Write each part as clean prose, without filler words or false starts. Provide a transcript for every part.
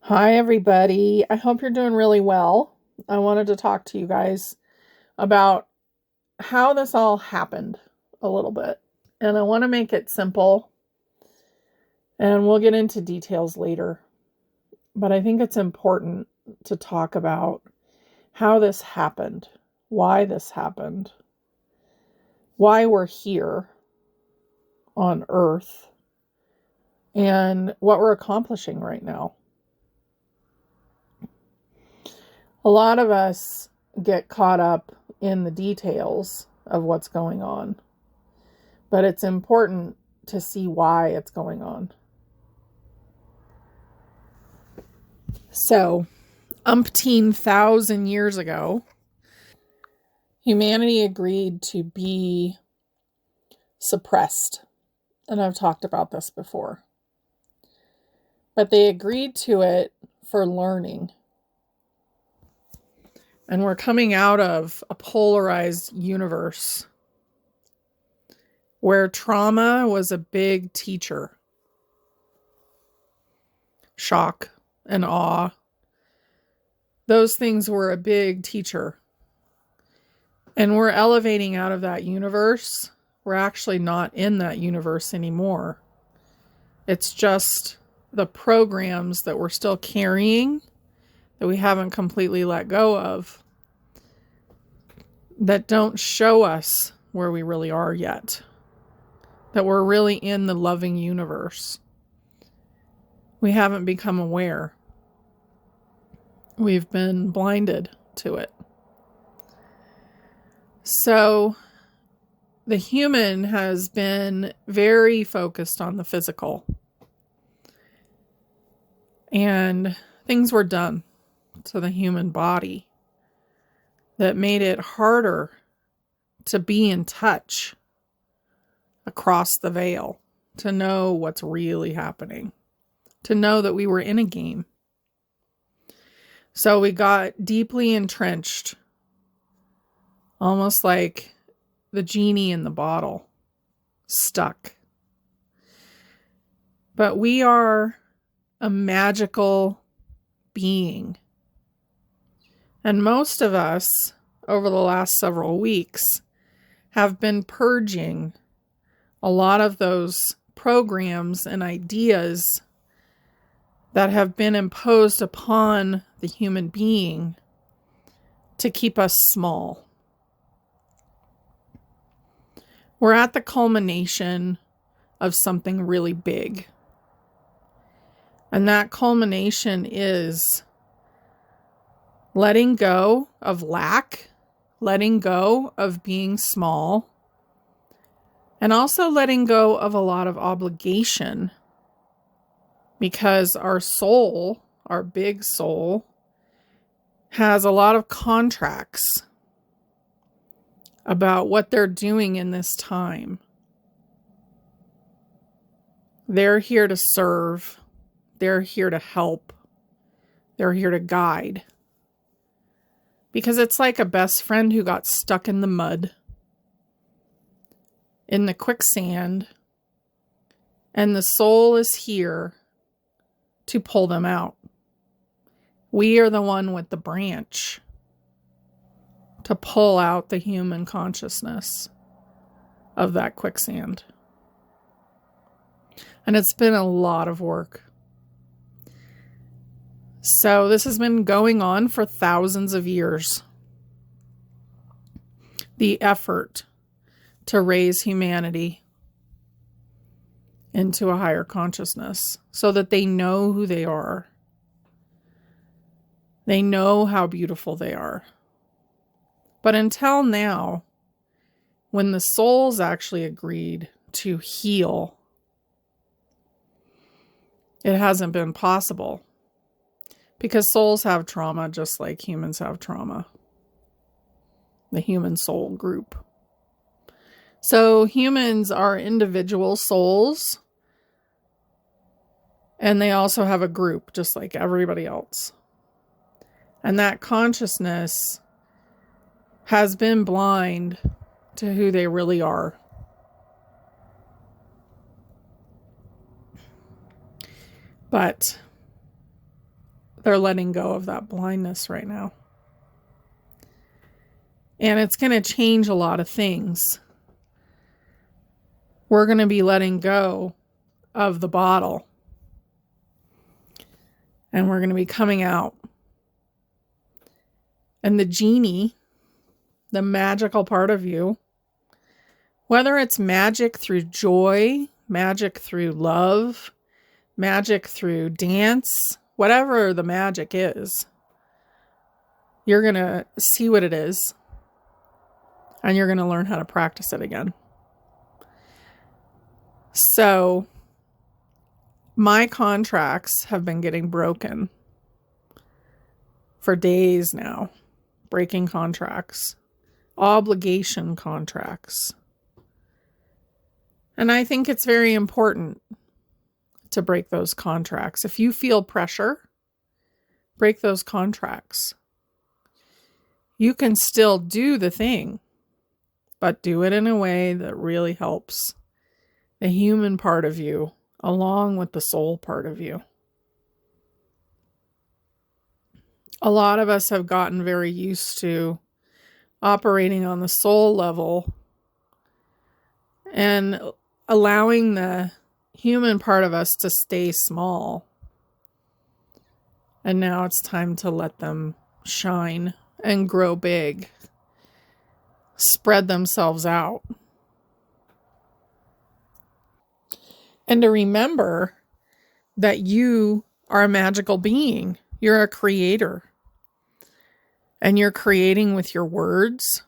Hi, everybody. I hope you're doing really well. I wanted to talk to you guys about how this all happened a little bit. And I want to make it simple, and we'll get into details later. But I think it's important to talk about how this happened, why this happened, why we're here on Earth, and what we're accomplishing right now. A lot of us get caught up in the details of what's going on, but it's important to see why it's going on. So, umpteen thousand years ago, humanity agreed to be suppressed. And I've talked about this before. But they agreed to it for learning. And we're coming out of a polarized universe where trauma was a big teacher. Shock and awe. Those things were a big teacher. And we're elevating out of that universe. We're actually not in that universe anymore. It's just the programs that we're still carrying that we haven't completely let go of that don't show us where we really are yet. That we're really in the loving universe. We haven't become aware. We've been blinded to it. So the human has been very focused on the physical. And things were done to the human body that made it harder to be in touch across the veil, to know what's really happening, to know that we were in a game. So we got deeply entrenched, almost like the genie in the bottle, stuck. But we are a magical being. And most of us, over the last several weeks, have been purging a lot of those programs and ideas that have been imposed upon the human being to keep us small. We're at the culmination of something really big. And that culmination is letting go of lack, letting go of being small, and also letting go of a lot of obligation. Because our soul, our big soul, has a lot of contracts about what they're doing in this time. They're here to serve. They're here to help. They're here to guide. Because it's like a best friend who got stuck in the mud, in the quicksand, and the soul is here to pull them out. We are the one with the branch to pull out the human consciousness of that quicksand. And it's been a lot of work. So this has been going on for thousands of years. The effort to raise humanity into a higher consciousness so that they know who they are. They know how beautiful they are. But until now, when the souls actually agreed to heal, it hasn't been possible. Because souls have trauma just like humans have trauma. The human soul group. So humans are individual souls. And they also have a group just like everybody else. And that consciousness has been blind to who they really are. But They're letting go of that blindness right now. And it's going to change a lot of things. We're going to be letting go of the bottle. And we're going to be coming out. And the genie, the magical part of you, whether it's magic through joy, magic through love, magic through dance, whatever the magic is, you're going to see what it is. And you're going to learn how to practice it again. So, my contracts have been getting broken for days now. Breaking contracts. Obligation contracts. And I think it's very important to break those contracts. If you feel pressure, break those contracts. You can still do the thing, but do it in a way that really helps the human part of you along with the soul part of you. A lot of us have gotten very used to operating on the soul level and allowing the human part of us to stay small. And now it's time to let them shine and grow big, spread themselves out. And to remember that you are a magical being. You're a creator. And you're creating with your words.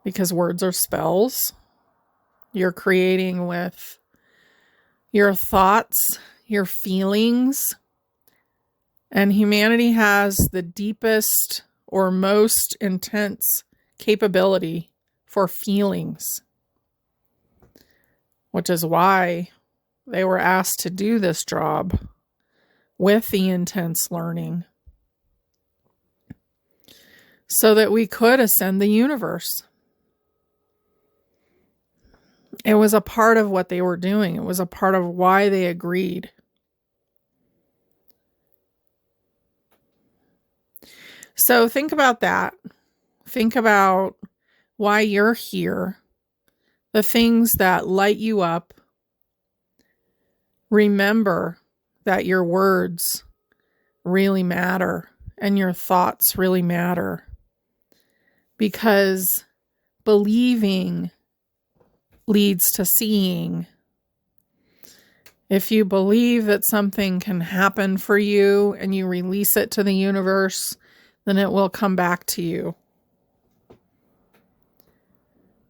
Because words are spells. You're creating with your thoughts, your feelings. And humanity has the deepest or most intense capability for feelings. Which is why they were asked to do this job with the intense learning. So that we could ascend the universe. It was a part of what they were doing. It was a part of why they agreed. So think about that. Think about why you're here. The things that light you up. Remember that your words really matter and your thoughts really matter. Because believing leads to seeing. If you believe that something can happen for you and you release it to the universe, then it will come back to you.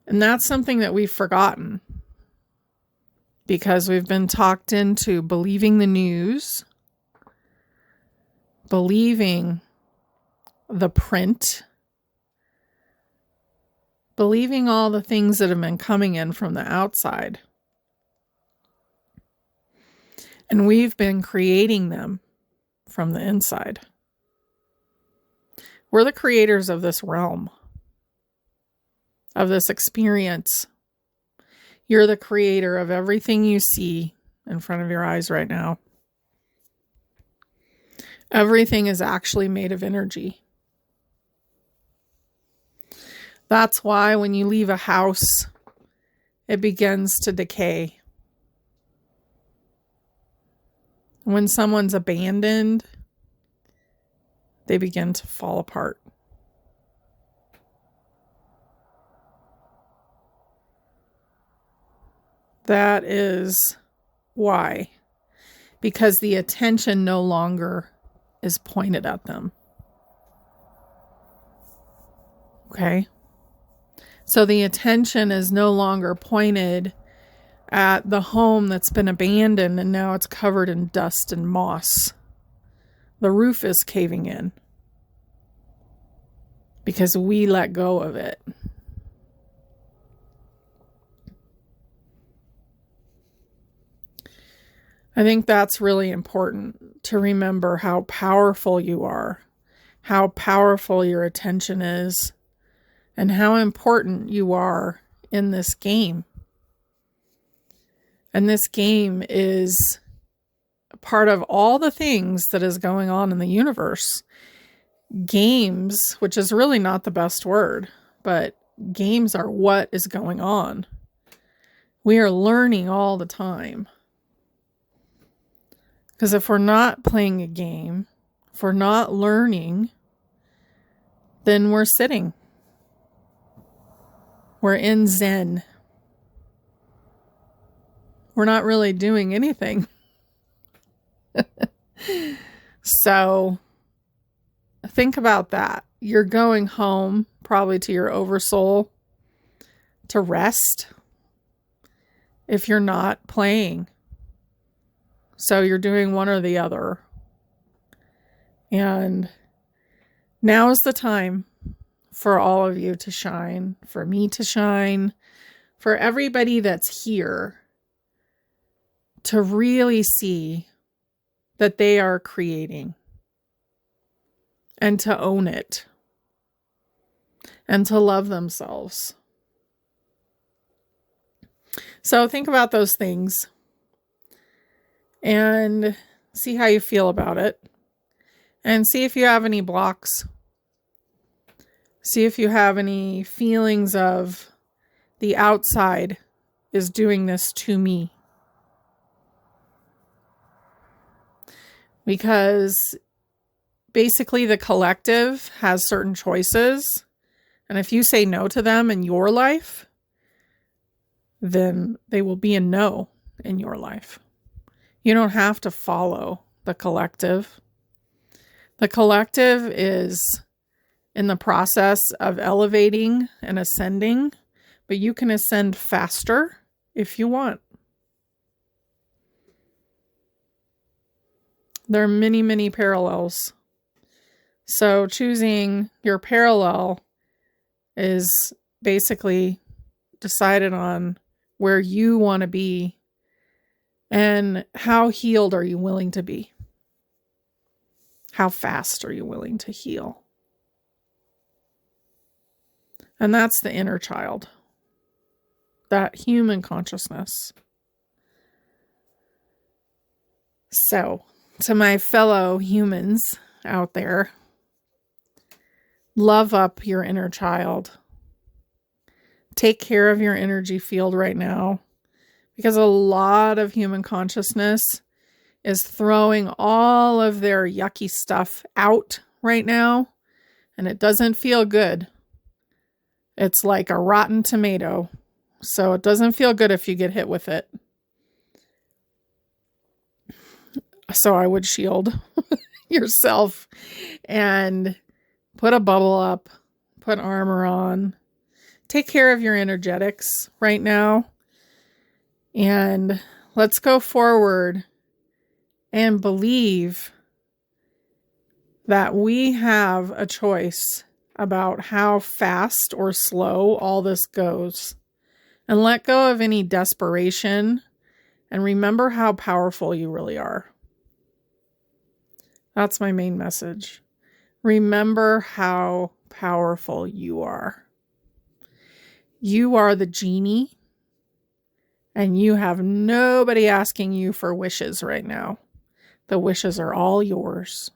And that's something that we've forgotten because we've been talked into believing the news, believing the print, believing all the things that have been coming in from the outside. And we've been creating them from the inside. We're the creators of this realm, of this experience. You're the creator of everything you see in front of your eyes right now. Everything is actually made of energy. That's why when you leave a house, it begins to decay. When someone's abandoned, they begin to fall apart. That is why. Because the attention no longer is pointed at them. Okay? So the attention is no longer pointed at the home that's been abandoned and now it's covered in dust and moss. The roof is caving in because we let go of it. I think that's really important to remember how powerful you are, how powerful your attention is, and how important you are in this game. And this game is part of all the things that is going on in the universe. Games, which is really not the best word, but games are what is going on. We are learning all the time. Because if we're not playing a game, if we're not learning, then we're sitting. We're in Zen. We're not really doing anything. So think about that. You're going home, probably to your oversoul, to rest if you're not playing. So you're doing one or the other. And now is the time for all of you to shine, for me to shine, for everybody that's here to really see that they are creating and to own it and to love themselves. So think about those things and see how you feel about it, and see if you have any blocks. See if you have any feelings of the outside is doing this to me. Because basically the collective has certain choices. And if you say no to them in your life, then they will be a no in your life. You don't have to follow the collective. The collective is in the process of elevating and ascending, but you can ascend faster if you want. There are many, many parallels. So choosing your parallel is basically decided on where you want to be and how healed are you willing to be? How fast are you willing to heal? And that's the inner child, that human consciousness. So, to my fellow humans out there, love up your inner child. Take care of your energy field right now, because a lot of human consciousness is throwing all of their yucky stuff out right now, and it doesn't feel good. It's like a rotten tomato, so it doesn't feel good if you get hit with it. So I would shield yourself and put a bubble up, put armor on, take care of your energetics right now, and let's go forward and believe that we have a choice about how fast or slow all this goes, and let go of any desperation and remember how powerful you really are. That's my main message. Remember how powerful you are. You are the genie, and you have nobody asking you for wishes right now. The wishes are all yours.